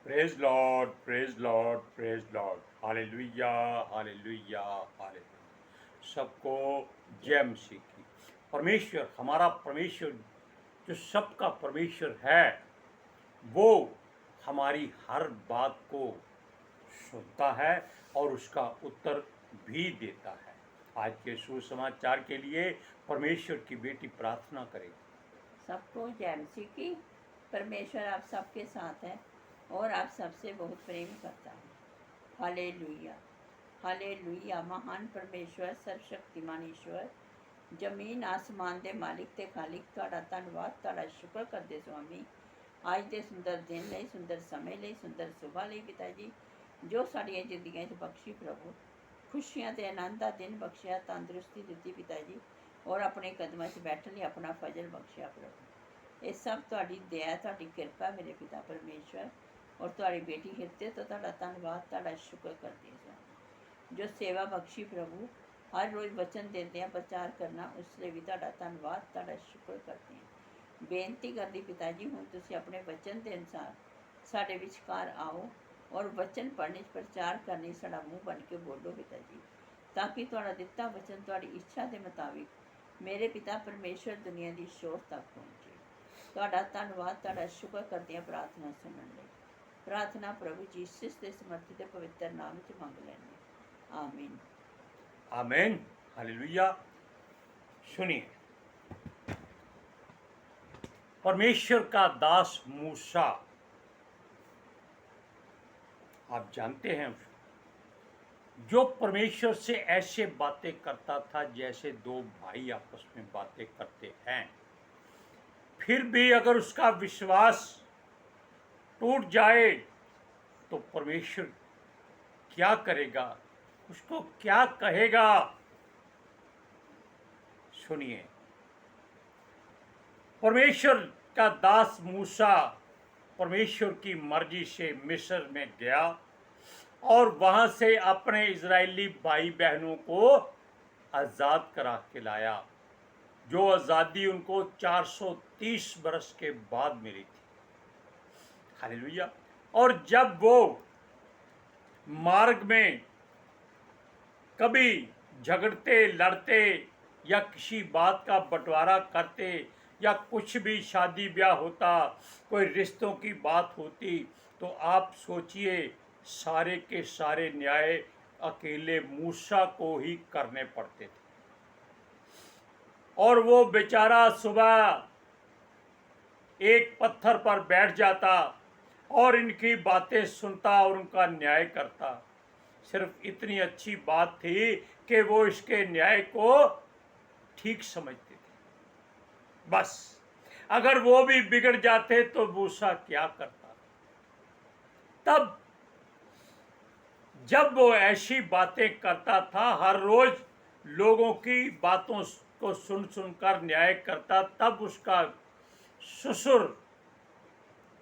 Praise Lord, praise Lord, praise Lord. Hallelujah, hallelujah, hallelujah. सबको जय मसीह की। परमेश्वर, हमारा परमेश्वर जो सबका परमेश्वर है, वो हमारी हर बात को सुनता है और उसका उत्तर भी देता है। आज के सुसमाचार के लिए परमेश्वर की बेटी प्रार्थना करेगी। सबको जय मसीह की। परमेश्वर आप सबके साथ है और आप सबसे बहुत प्रेम करता है। Hallelujah, hallelujah. महान परमेश्वर, सर्वशक्तिमान ईश्वर, जमीन आसमान दे मालिक ते खालिक, तुहाडा धन्नवाद, तुहाडा शुक्र करदे स्वामी अज दे सुंदर दिन लई, सुंदर समय लई, सुंदर सुबह लई पिता जी, जो साडियां जिंदगियां च बख्शी प्रभु। खुशियां ते आनंद दा दिन बख्शिया, तंदुरुस्ती दित्ती पिता जी, और अपने कदमां च बैठण लई अपना फजल बख्शिया प्रभु। ये सब तुहाडी दया, तुहाडी किरपा मेरे पिता परमेश्वर, और तुहाडी बेटी हिरते तो तुहाडा धन्नवाद, तुहाडा शुक्र करदी है स्वामी। जो सेवा बख्शी प्रभु, हर रोज़ वचन देते हैं प्रचार करना, उसलिए भी तुहाडा धन्नवाद, तुहाडा शुक्र करते हैं। बेनती करदी पिता जी, हुण तुसीं अपने वचन के अनुसार साडे विचकार आओ और वचन पढ़ने प्रचार करने साडा मुँह बन के बोलो पिता जी, ताकि तुहाडा दिता वचन तुहाडी इच्छा के मुताबिक मेरे पिता परमेश्वर दुनिया की शोर तक पहुँचे। तुहाडा धन्नवाद, तुहाडा शुक्र करते हैं प्रार्थना सुनने लई। प्रार्थना प्रभु जीसस के समर्थी ते पवित्र नाम च मंग लैंदे, आमीन। आमीन, हालेलुया। सुनिए, परमेश्वर का दास मूसा, आप जानते हैं, जो परमेश्वर से ऐसे बातें करता था जैसे दो भाई आपस में बातें करते हैं। फिर भी अगर उसका विश्वास टूट जाए तो परमेश्वर क्या करेगा, उसको क्या कहेगा? सुनिए, परमेश्वर का दास मूसा परमेश्वर की मर्जी से मिस्र में गया और वहां से अपने इजरायली भाई बहनों को आज़ाद करा के लाया, जो आज़ादी उनको 430 बरस के बाद मिली थी। हालेलुया। और जब वो मार्ग में कभी झगड़ते लड़ते या किसी बात का बंटवारा करते या कुछ भी शादी ब्याह होता, कोई रिश्तों की बात होती, तो आप सोचिए सारे के सारे न्याय अकेले मूसा को ही करने पड़ते थे। और वो बेचारा सुबह एक पत्थर पर बैठ जाता और इनकी बातें सुनता और उनका न्याय करता। सिर्फ इतनी अच्छी बात थी कि वो इसके न्याय को ठीक समझते थे। बस अगर वो भी बिगड़ जाते तो मूसा क्या करता? तब जब वो ऐसी बातें करता था, हर रोज लोगों की बातों को सुन सुनकर न्याय करता, तब उसका ससुर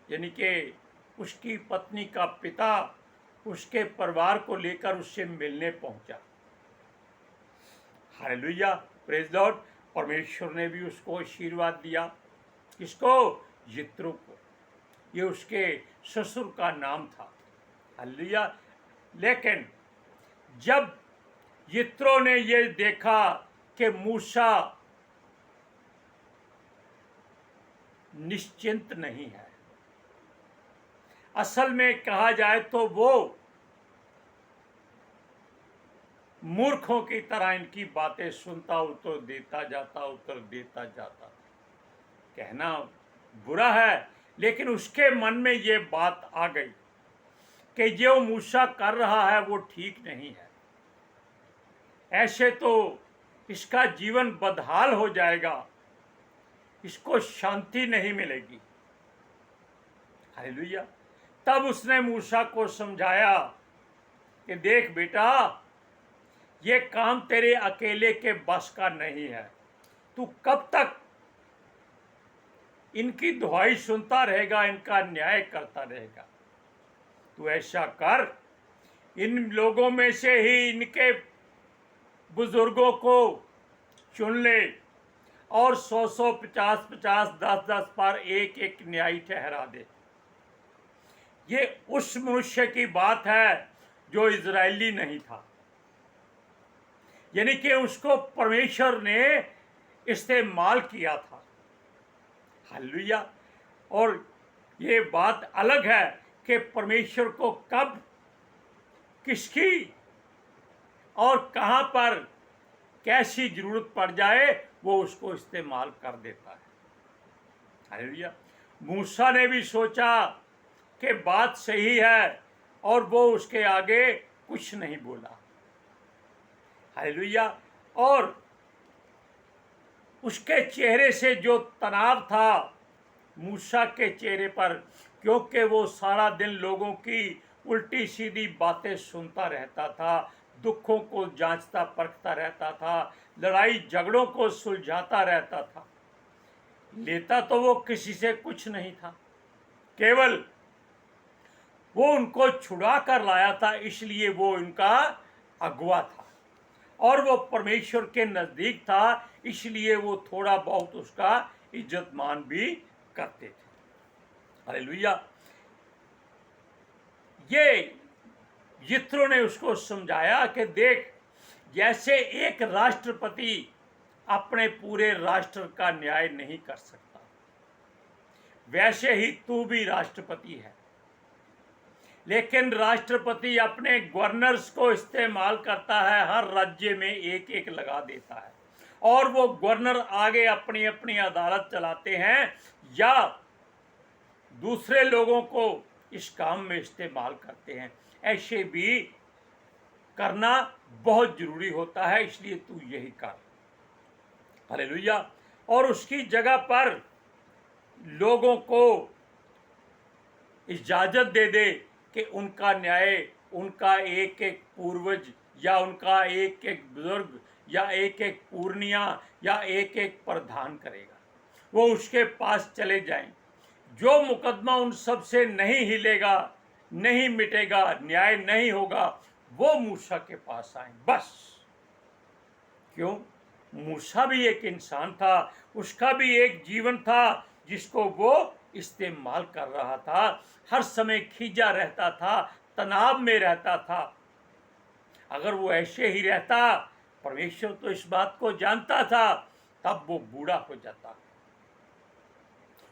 यानी कि उसकी पत्नी का पिता उसके परिवार को लेकर उससे मिलने पहुंचा। Hallelujah, praise Lord. परमेश्वर ने भी उसको आशीर्वाद दिया। किसको? यित्रो को। ये उसके ससुर का नाम था। हालेलुया। लेकिन जब यित्रो ने ये देखा कि मूसा निश्चिंत नहीं है, असल में कहा जाए तो वो मूर्खों की तरह इनकी बातें सुनता, उत्तर देता जाता, उत्तर देता जाता। कहना बुरा है, लेकिन उसके मन में ये बात आ गई कि जो मूसा कर रहा है वो ठीक नहीं है। ऐसे तो इसका जीवन बदहाल हो जाएगा, इसको शांति नहीं मिलेगी। हालेलुया। तब उसने मूसा को समझाया कि देख बेटा, ये काम तेरे अकेले के बस का नहीं है। तू कब तक इनकी दुहाई सुनता रहेगा, इनका न्याय करता रहेगा? तू ऐसा कर, इन लोगों में से ही इनके बुजुर्गों को चुन ले और 100-100, 50-50, 10-10 पर एक एक न्यायी ठहरा दे। ये उस मनुष्य की बात है जो इजरायली नहीं था, यानी कि उसको परमेश्वर ने इस्तेमाल किया था। हालेलुया। और ये बात अलग है कि परमेश्वर को कब, किसकी और कहां पर कैसी जरूरत पड़ जाए वो उसको इस्तेमाल कर देता है। हालेलुया। मूसा ने भी सोचा कि बात सही है और वो उसके आगे कुछ नहीं बोला। हालेलुया। और उसके चेहरे से जो तनाव था मूसा के चेहरे पर, क्योंकि वो सारा दिन लोगों की उल्टी सीधी बातें सुनता रहता था, दुखों को जांचता परखता रहता था, लड़ाई झगड़ों को सुलझाता रहता था, लेता तो वो किसी से कुछ नहीं था, केवल वो उनको छुड़ा कर लाया था, इसलिए वो उनका अगुआ था और वो परमेश्वर के नजदीक था, इसलिए वो थोड़ा बहुत उसका इज्जत मान भी करते थे। हालेलुया। ये यित्रो ने उसको समझाया कि देख, जैसे एक राष्ट्रपति अपने पूरे राष्ट्र का न्याय नहीं कर सकता, वैसे ही तू भी राष्ट्रपति है, लेकिन राष्ट्रपति अपने गवर्नर्स को इस्तेमाल करता है, हर राज्य में एक एक लगा देता है और वो गवर्नर आगे अपनी अपनी अदालत चलाते हैं या दूसरे लोगों को इस काम में इस्तेमाल करते हैं। ऐसे भी करना बहुत जरूरी होता है, इसलिए तू यही कर। हालेलुया। और उसकी जगह पर लोगों को इजाजत दे दे कि उनका न्याय उनका एक एक पूर्वज या उनका एक एक बुजुर्ग या एक एक पूर्णिया या एक एक प्रधान करेगा, वो उसके पास चले जाएं। जो मुकदमा उन सब से नहीं हिलेगा, नहीं मिटेगा, न्याय नहीं होगा, वो मूसा के पास आए बस। क्यों? मूसा भी एक इंसान था, उसका भी एक जीवन था जिसको वो इस्तेमाल कर रहा था, हर समय खींचा रहता था, तनाव में रहता था। अगर वो ऐसे ही रहता, परमेश्वर तो इस बात को जानता था, तब वो बूढ़ा हो जाता,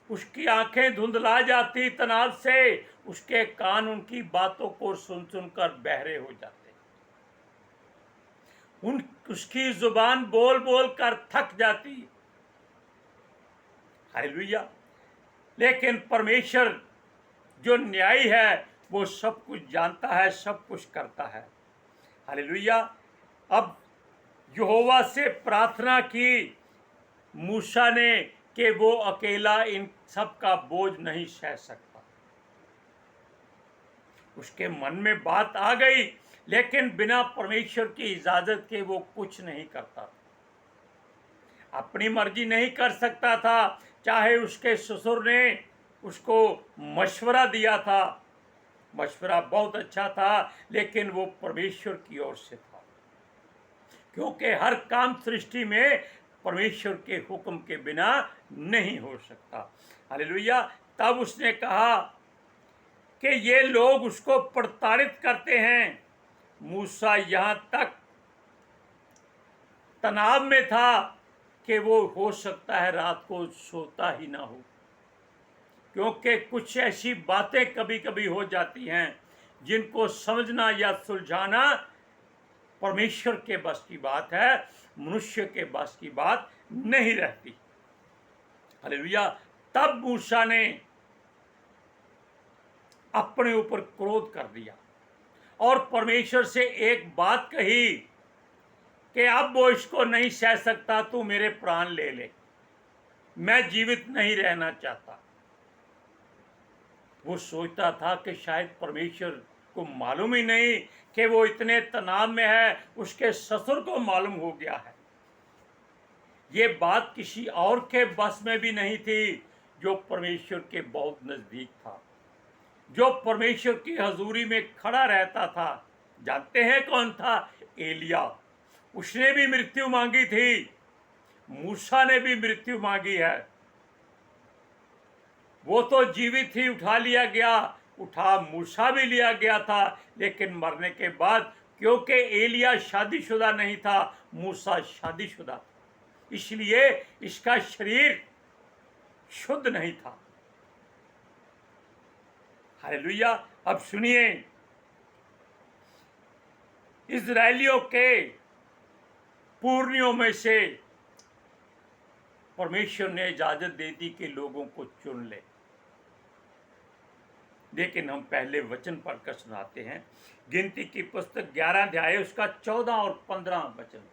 उसकी आंखें धुंधला जाती तनाव से, उसके कान उनकी बातों को सुन सुनकर बहरे हो जाते, उसकी जुबान बोल बोल कर थक जाती। हालेलुया। लेकिन परमेश्वर जो न्यायी है वो सब कुछ जानता है, सब कुछ करता है। हालेलुया। अब यहोवा से प्रार्थना की मूसा ने कि वो अकेला इन सब का बोझ नहीं सह सकता। उसके मन में बात आ गई, लेकिन बिना परमेश्वर की इजाजत के वो कुछ नहीं करता था, अपनी मर्जी नहीं कर सकता था। चाहे उसके ससुर ने उसको मशवरा दिया था, मशवरा बहुत अच्छा था, लेकिन वो परमेश्वर की ओर से था, क्योंकि हर काम सृष्टि में परमेश्वर के हुक्म के बिना नहीं हो सकता। हालेलुया। तब उसने कहा कि ये लोग उसको प्रताड़ित करते हैं। मूसा यहाँ तक तनाव में था कि वो हो सकता है रात को सोता ही ना हो, क्योंकि कुछ ऐसी बातें कभी कभी हो जाती हैं जिनको समझना या सुलझाना परमेश्वर के बस की बात है, मनुष्य के बस की बात नहीं रहती। हालेलुया। तब मूसा ने अपने ऊपर क्रोध कर दिया और परमेश्वर से एक बात कही कि अब वो इसको नहीं सह सकता, तू मेरे प्राण ले ले, मैं जीवित नहीं रहना चाहता। वो सोचता था कि शायद परमेश्वर को मालूम ही नहीं कि वो इतने तनाव में है, उसके ससुर को मालूम हो गया है। ये बात किसी और के बस में भी नहीं थी, जो परमेश्वर के बहुत नजदीक था, जो परमेश्वर की हजूरी में खड़ा रहता था। जानते हैं कौन था? एलिया। उसने भी मृत्यु मांगी थी, मूसा ने भी मृत्यु मांगी है। वो तो जीवित ही उठा लिया गया, उठा मूसा भी लिया गया था, लेकिन मरने के बाद, क्योंकि एलिया शादीशुदा नहीं था, मूसा शादीशुदा था, इसलिए इसका शरीर शुद्ध नहीं था। हालेलुया। अब सुनिए, इजरायलियों के पूर्णियों में से परमेश्वर ने इजाजत दे दी कि लोगों को चुन ले। लेकिन हम पहले वचन पढ़कर सुनाते हैं, गिनती की पुस्तक 11 अध्याय उसका 14 और 15 वचन।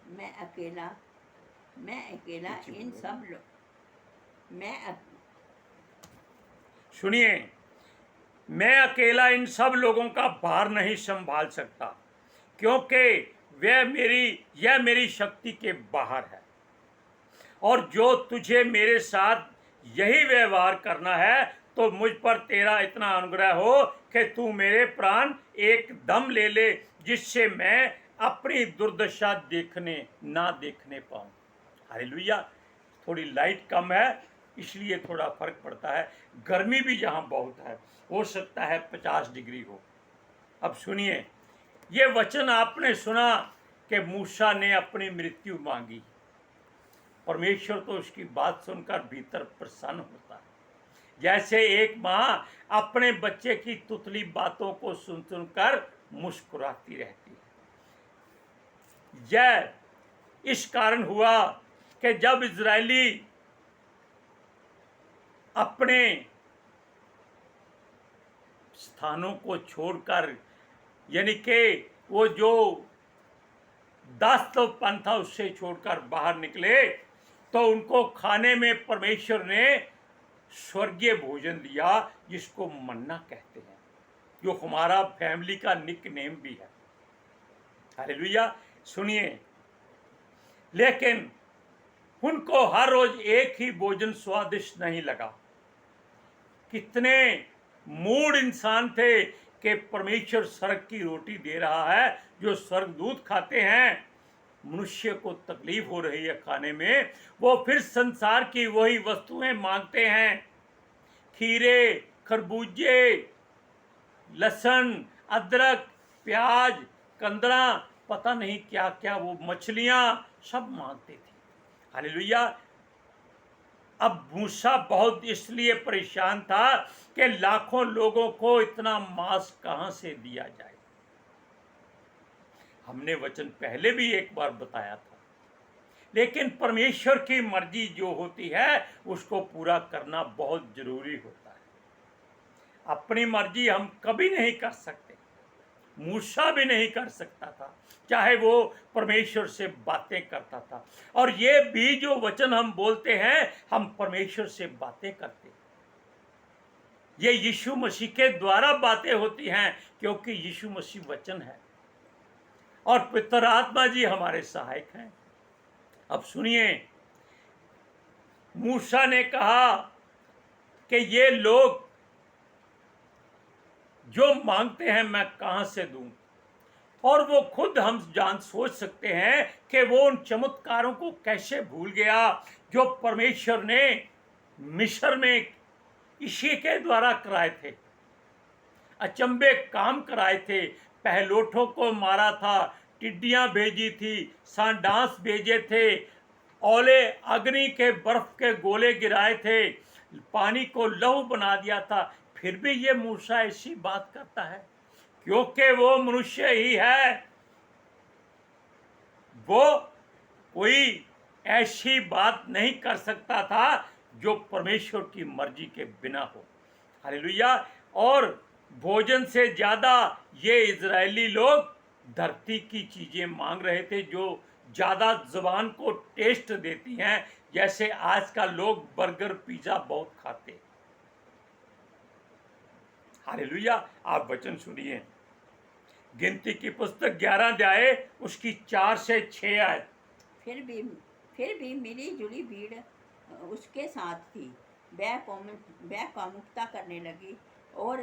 मैं अकेला इन सब लोग सुनिए, मैं अकेला इन सब लोगों का भार नहीं संभाल सकता, क्योंकि यह मेरी शक्ति के बाहर है। और जो तुझे मेरे साथ यही व्यवहार करना है, तो मुझ पर तेरा इतना अनुग्रह हो कि तू मेरे प्राण एकदम ले ले, जिससे मैं अपनी दुर्दशा ना देखने पाऊं। हालेलुया। थोड़ी लाइट कम है, इसलिए थोड़ा फर्क पड़ता है। गर्मी भी यहाँ बहुत है, हो सकता है 50 डिग्री हो। अब सुनिए, ये वचन आपने सुना कि मूसा ने अपनी मृत्यु मांगी। परमेश्वर तो उसकी बात सुनकर भीतर प्रसन्न होता है, जैसे एक माँ अपने बच्चे की तुतली बातों को सुन सुनकर मुस्कुराती रहती है। यह इस कारण हुआ कि जब इजरायली अपने स्थानों को छोड़कर, यानी कि वो जो दास्तवपन था उससे छोड़कर बाहर निकले, तो उनको खाने में परमेश्वर ने स्वर्गीय भोजन दिया, जिसको मन्ना कहते हैं, जो हमारा फैमिली का निक नेम भी है। हालेलुया। सुनिए, लेकिन उनको हर रोज एक ही भोजन स्वादिष्ट नहीं लगा। कितने मूड इंसान थे कि परमेश्वर स्वर्ग की रोटी दे रहा है, जो स्वर्गदूत खाते हैं। मनुष्य को तकलीफ हो रही है खाने में, वो फिर संसार की वही वस्तुएं मांगते हैं। खीरे, खरबूजे, लहसुन, अदरक, प्याज, कंदरा, पता नहीं क्या क्या, वो मछलियां सब मांगते थे। हालेलुया। अब मूसा बहुत इसलिए परेशान था कि लाखों लोगों को इतना मांस कहां से दिया जाए। हमने वचन पहले भी एक बार बताया था, लेकिन परमेश्वर की मर्जी जो होती है उसको पूरा करना बहुत जरूरी होता है। अपनी मर्जी हम कभी नहीं कर सकते, मूसा भी नहीं कर सकता था, चाहे वो परमेश्वर से बातें करता था। और ये भी जो वचन हम बोलते हैं, हम परमेश्वर से बातें करते हैं। ये यीशु मसीह के द्वारा बातें होती हैं, क्योंकि यीशु मसीह वचन है और पवित्र आत्मा जी हमारे सहायक हैं। अब सुनिए, मूसा ने कहा कि ये लोग जो मांगते हैं मैं कहां से दूं। और वो खुद हम सोच सकते हैं कि वो उन चमत्कारों को कैसे भूल गया जो परमेश्वर ने मिस्र में इसी के द्वारा कराए थे। अचंबे काम कराए थे, पहलोठों को मारा था, टिड्डियां भेजी थी, सांडांस भेजे थे, ओले अग्नि के बर्फ के गोले गिराए थे, पानी को लहू बना दिया था। फिर भी ये मूसा ऐसी बात करता है, क्योंकि वो मनुष्य ही है। वो कोई ऐसी बात नहीं कर सकता था जो परमेश्वर की मर्जी के बिना हो। हालेलुया। और भोजन से ज्यादा ये इजरायली लोग धरती की चीजें मांग रहे थे, जो ज्यादा जुबान को टेस्ट देती हैं, जैसे आज का लोग बर्गर पिज्जा बहुत खाते हैं। हालेलुया। आप वचन सुनिए, गिनती की पुस्तक 11 अध्याय उसकी 4 से 6 आयत। फिर भी मिली जुली भीड़ उसके साथ थी। वह कामुकता करने लगी, और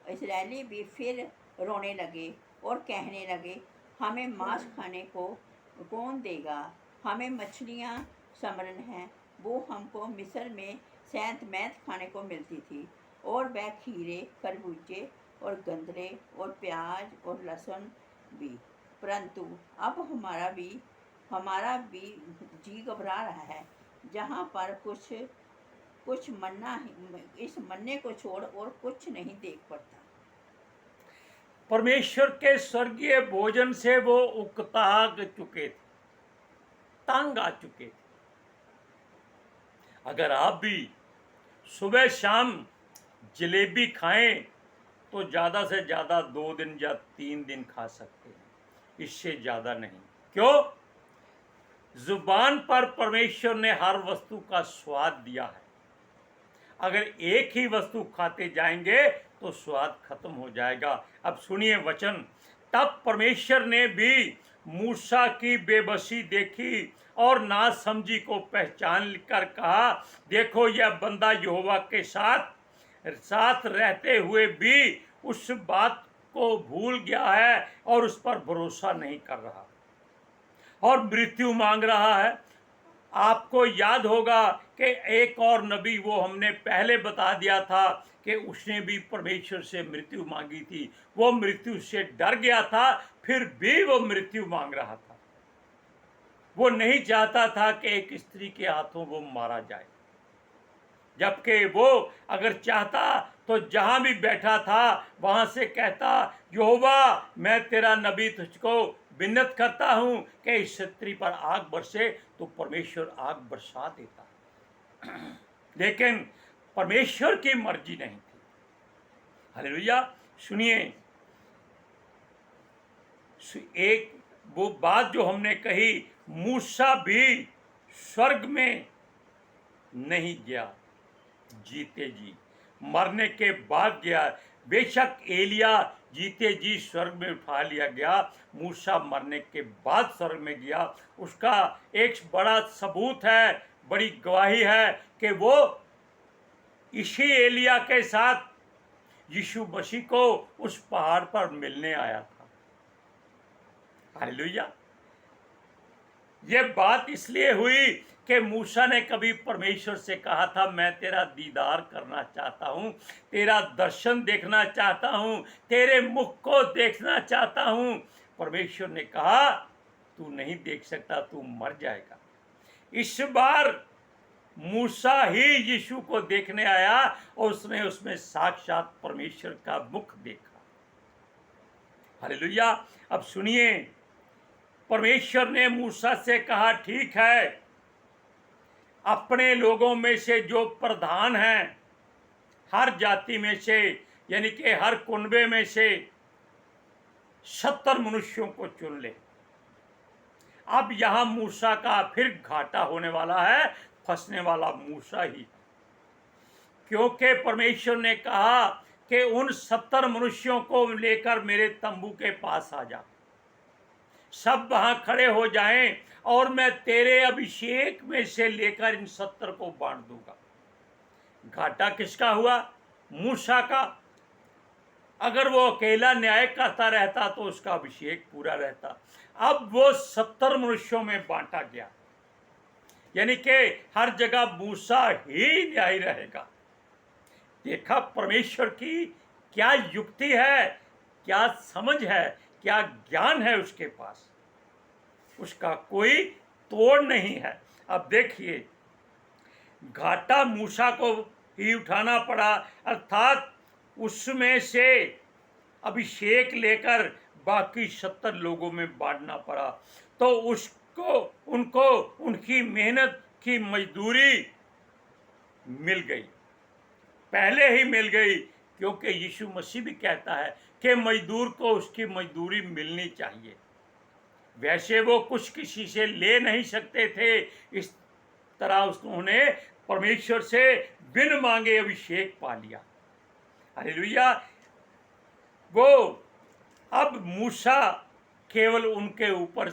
इसराइली भी फिर रोने लगे और कहने लगे, हमें मांस खाने को कौन देगा? हमें मछलियाँ समरण है, वो हमको मिस्र में सैंत मैंत खाने को मिलती थी, और वह खीरे, खरबूजे और गंदले और प्याज और लहसुन भी। परंतु अब हमारा भी जी घबरा रहा है, जहाँ पर कुछ मन्ना इस मन्ने को छोड़ और कुछ नहीं देख पड़ता। परमेश्वर के स्वर्गीय भोजन से वो उकता चुके थे, तंग आ चुके थे। अगर आप भी सुबह शाम जलेबी खाएं तो ज़्यादा से ज़्यादा 2 दिन या 3 दिन खा सकते हैं, इससे ज़्यादा नहीं। क्यों? जुबान पर परमेश्वर ने हर वस्तु का स्वाद दिया है। अगर एक ही वस्तु खाते जाएंगे तो स्वाद खत्म हो जाएगा। अब सुनिए वचन। तब परमेश्वर ने भी मूसा की बेबसी देखी और नासमझी को पहचान कर कहा, देखो यह बंदा यहोवा के साथ रहते हुए भी उस बात को भूल गया है और उस पर भरोसा नहीं कर रहा और मृत्यु मांग रहा है। आपको याद होगा कि एक और नबी, वो हमने पहले बता दिया था कि उसने भी परमेश्वर से मृत्यु मांगी थी। वो मृत्यु से डर गया था, फिर भी वो मृत्यु मांग रहा था। वो नहीं चाहता था कि एक स्त्री के हाथों वो मारा जाए, जबकि वो अगर चाहता तो जहां भी बैठा था वहां से कहता, यहोवा मैं तेरा नबी तुझको विनत करता हूं कि इस स्त्री पर आग बरसे, तो परमेश्वर आग बरसा देता। लेकिन परमेश्वर की मर्जी नहीं थी। हालेलुया। सुनिए, एक वो बात जो हमने कही, मूसा भी स्वर्ग में नहीं गया जीते जी, मरने के बाद गया। बेशक एलिया जीते जी स्वर्ग में उठा लिया गया, मूसा मरने के बाद स्वर्ग में गया। उसका एक बड़ा सबूत है, बड़ी गवाही है कि वो इसी एलिया के साथ यीशु मसीह को उस पहाड़ पर मिलने आया था। हालेलुया। ये बात इसलिए हुई कि मूसा ने कभी परमेश्वर से कहा था, मैं तेरा दीदार करना चाहता हूँ, तेरा दर्शन देखना चाहता हूँ, तेरे मुख को देखना चाहता हूँ। परमेश्वर ने कहा, तू नहीं देख सकता, तू मर जाएगा। इस बार मूसा ही यीशु को देखने आया और उसने उसमें साक्षात परमेश्वर का मुख देखा। हालेलुया। अब सुनिए, परमेश्वर ने मूसा से कहा, ठीक है, अपने लोगों में से जो प्रधान हैं, हर जाति में से, यानी कि हर कुनबे में से 70 मनुष्यों को चुन ले। अब यहां मूसा का फिर घाटा होने वाला है, फंसने वाला मूसा ही, क्योंकि परमेश्वर ने कहा कि उन 70 मनुष्यों को लेकर मेरे तंबू के पास आ जा, सब वहां खड़े हो जाएं और मैं तेरे अभिषेक में से लेकर इन 70 को बांट दूंगा। घाटा किसका हुआ? मूसा का। अगर वो अकेला न्याय करता रहता तो उसका अभिषेक पूरा रहता। अब वो 70 मनुष्यों में बांटा गया, यानी कि हर जगह मूसा ही न्याय रहेगा। देखा परमेश्वर की क्या युक्ति है, क्या समझ है, क्या ज्ञान है उसके पास, उसका कोई तोड़ नहीं है। अब देखिए, घाटा मूसा को ही उठाना पड़ा, अर्थात उसमें से अभिषेक लेकर बाकी 70 लोगों में बांटना पड़ा। तो उनको उनकी मेहनत की मजदूरी मिल गई, पहले ही मिल गई, क्योंकि यीशु मसीह भी कहता है कि मजदूर को उसकी मजदूरी मिलनी चाहिए। वैसे वो कुछ किसी से ले नहीं सकते थे, इस तरह उन्होंने परमेश्वर से बिन मांगे अभिषेक पा लिया। हालेलुया। वो अब मूसा केवल उनके ऊपर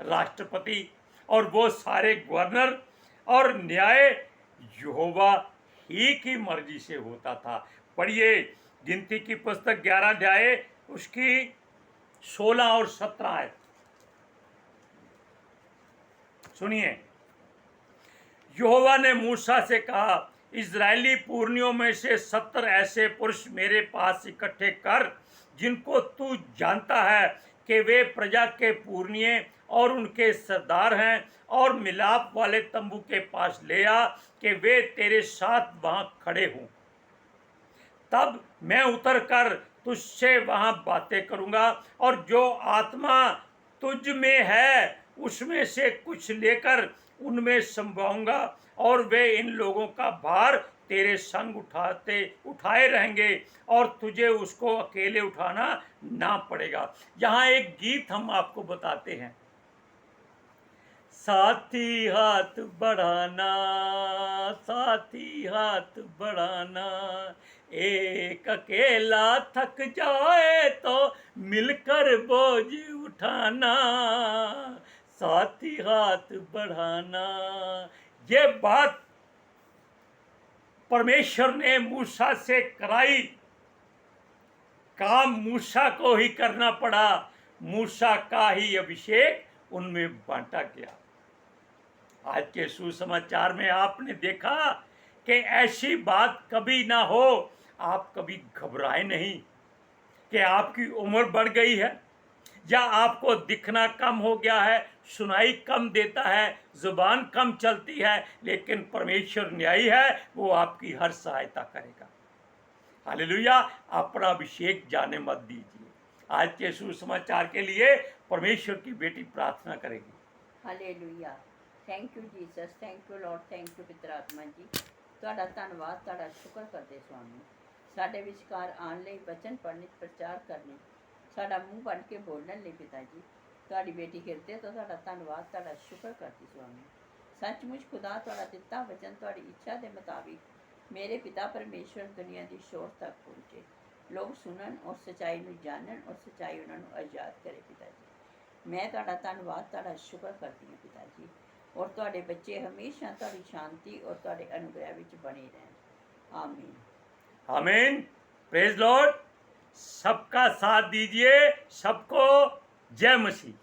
राष्ट्रपति और वो सारे गवर्नर और न्याय यहोवा ही की मर्जी से होता था। पढ़िए गिनती की पुस्तक 11 अध्याय उसकी 16 और 17 है। सुनिए, यहोवा ने मूसा से कहा, इजरायली पुरनियों में से 70 ऐसे पुरुष मेरे पास इकट्ठे कर जिनको तू जानता है कि वे प्रजा के पुरनिये और उनके सरदार हैं, और मिलाप वाले तंबू के पास ले आ कि वे तेरे साथ वहां खड़े हों। तब मैं उतर कर तुझसे वहां बातें करूंगा, और जो आत्मा तुझ में है उसमें से कुछ लेकर उनमें संभाऊंगा, और वे इन लोगों का भार तेरे संग उठाए रहेंगे, और तुझे उसको अकेले उठाना ना पड़ेगा। यहाँ एक गीत हम आपको बताते हैं, साथी हाथ बढ़ाना, साथी हाथ बढ़ाना, एक अकेला थक जाए तो मिलकर बोझ उठाना, साथी हाथ बढ़ाना। ये बात परमेश्वर ने मूसा से कराई, काम मूसा को ही करना पड़ा, मूसा का ही अभिषेक उनमें बांटा गया। आज के सुसमाचार में आपने देखा कि ऐसी बात कभी ना हो। आप कभी घबराए नहीं कि आपकी उम्र बढ़ गई है, या आपको दिखना कम हो गया है, सुनाई कम देता है, जुबान कम चलती है, लेकिन परमेश्वर न्यायी है, वो आपकी हर सहायता करेगा। हालेलुया। अपना अभिषेक जाने मत दीजिए। आज के सुसमाचार के लिए परमेश्वर की बेटी प्रार्थना करेगी। Hallelujah. Thank you Jesus, thank you Lord, thank you पितर आत्मा जी। ਤੁਹਾਡਾ ਧੰਨਵਾਦ, ਤੁਹਾਡਾ ਸ਼ੁਕਰ ਕਰਦੇ स्वामी। ਸਾਡੇ ਵਿਚਕਾਰ ਆਉਣ ਲਈ, ਬਚਨ ਪੜ੍ਹਨੇ, ਪ੍ਰਚਾਰ ਕਰਨੇ, ਸਾਡਾ ਮੂੰਹ ਬਣ ਕੇ ਬੋਲਣ ਲਈ ਪਿਤਾ ਜੀ, ਤੁਹਾਡੀ ਬੇਟੀ ਹਿਰਦੇ ਤੋਂ ਤੁਹਾਡਾ ਧੰਨਵਾਦ, ਤੁਹਾਡਾ ਸ਼ੁਕਰ ਕਰਦੀ स्वामी। ਸੱਚਮੁੱਚ ਖੁਦਾ ਤੁਹਾਡਾ ਦਿੱਤਾ ਵਚਨ ਤੁਹਾਡੀ ਇੱਛਾ ਦੇ ਮੁਤਾबिक ਮੇਰੇ ਪਿਤਾ ਪਰਮੇਸ਼ਵਰ ਦੁਨੀਆ ਦੀ ਸ਼ੋਰ ਤੱਕ ਪਹੁੰਚੇ, ਲੋਕ ਸੁਣਨ ਔਰ ਸੱਚਾਈ ਨੂੰ ਜਾਣਨ ਔਰ ਸੱਚਾਈ ਉਹਨਾਂ ਨੂੰ ਆਜ਼ਾਦ ਕਰੇ ਪਿਤਾ ਜੀ। ਮੈਂ ਤੁਹਾਡਾ ਧੰਨਵਾਦ, ਤੁਹਾਡਾ ਸ਼ੁਕਰ ਕਰਦੀ ਹਾਂ ਪਿਤਾ ਜੀ। और ਤੁਹਾਡੇ ਬੱਚੇ ਹਮੇਸ਼ਾ ਤੁਹਾਡੀ ਸ਼ਾਂਤੀ ਔਰ ਤੁਹਾਡੇ ਅਨੁਗ੍ਰਹ ਵਿੱਚ ਬਣੇ ਰਹਿਣ। आमीन। आमीन। Praise Lord. सबका साथ दीजिए। सबको जय मसीह।